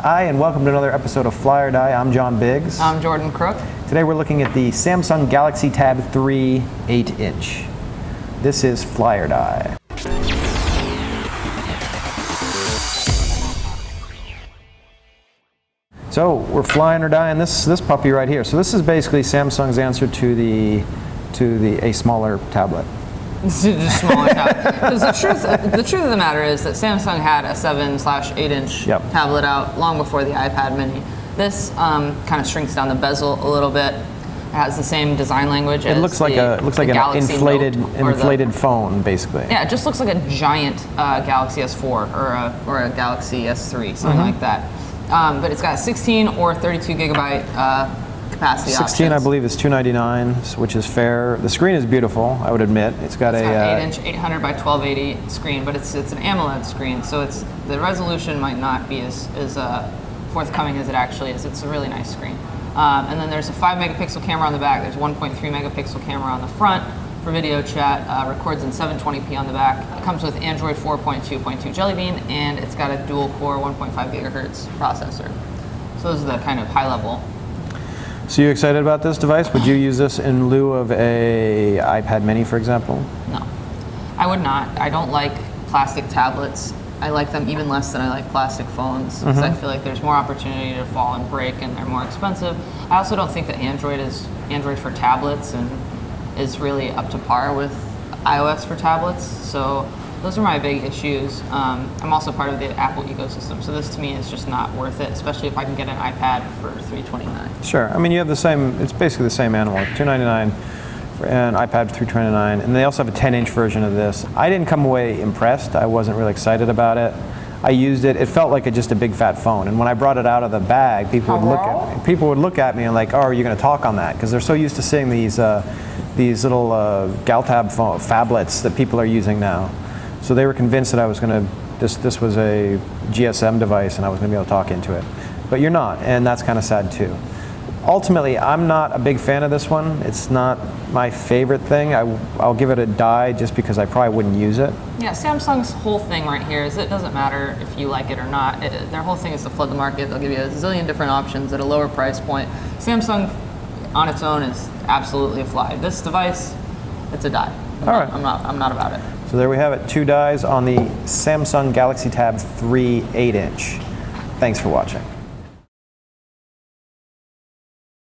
Hi, and welcome to another episode of Fly or Die. I'm John Biggs. I'm Jordan Crook. Today we're looking at the Samsung Galaxy Tab 3 8-inch. This is Fly or Die. So we're flying or dying this puppy right here. So this is basically Samsung's answer to a smaller tablet. Just smaller tablet. Because the truth of the matter is that Samsung had a 7/8-inch tablet out long before the iPad mini. This kind of shrinks down the bezel a little bit. It has the same design language. It looks like an inflated phone, basically. Yeah, it just looks like a giant Galaxy S4 or a Galaxy S3, something like that. But it's got 16 or 32 gigabyte capacity 16, options. I believe, is $299, which is fair. The screen is beautiful, I would admit. It's got an 8-inch, 800 by 1280 screen, but it's an AMOLED screen, so the resolution might not be as forthcoming as it actually is. It's a really nice screen. And then there's a 5 megapixel camera on the back. There's 1.3 megapixel camera on the front for video chat. Records in 720p on the back. It comes with Android 4.2.2 Jelly Bean, and it's got a dual-core 1.5 gigahertz processor. So those are the kind of high-level. So you excited about this device? Would you use this in lieu of a iPad mini, for example? No, I would not. I don't like plastic tablets. I like them even less than I like plastic phones because I feel like there's more opportunity to fall and break, and they're more expensive. I also don't think that Android for tablets and is really up to par with iOS for tablets. So those are my big issues. I'm also part of the Apple ecosystem, so this to me is just not worth it, especially if I can get an iPad for $329. Sure. I mean, you have the same. It's basically the same animal. $299 for an iPad, $329, and they also have a 10-inch version of this. I didn't come away impressed. I wasn't really excited about it. I used it. It felt like just a big fat phone. And when I brought it out of the bag, people would look at me and like, "Oh, are you going to talk on that?" Because they're so used to seeing these little Galtab phablets that people are using now. So they were convinced that I was going to, this was a GSM device and I was going to be able to talk into it. But you're not, and that's kind of sad too. Ultimately, I'm not a big fan of this one. It's not my favorite thing. I'll give it a die just because I probably wouldn't use it. Yeah, Samsung's whole thing right here is it doesn't matter if you like it or not. Their whole thing is to flood the market. They'll give you a zillion different options at a lower price point. Samsung on its own is absolutely a fly. This device, it's a die. All right. I'm not about it. So there we have it, 2 dies on the Samsung Galaxy Tab 3 8-inch. Thanks for watching.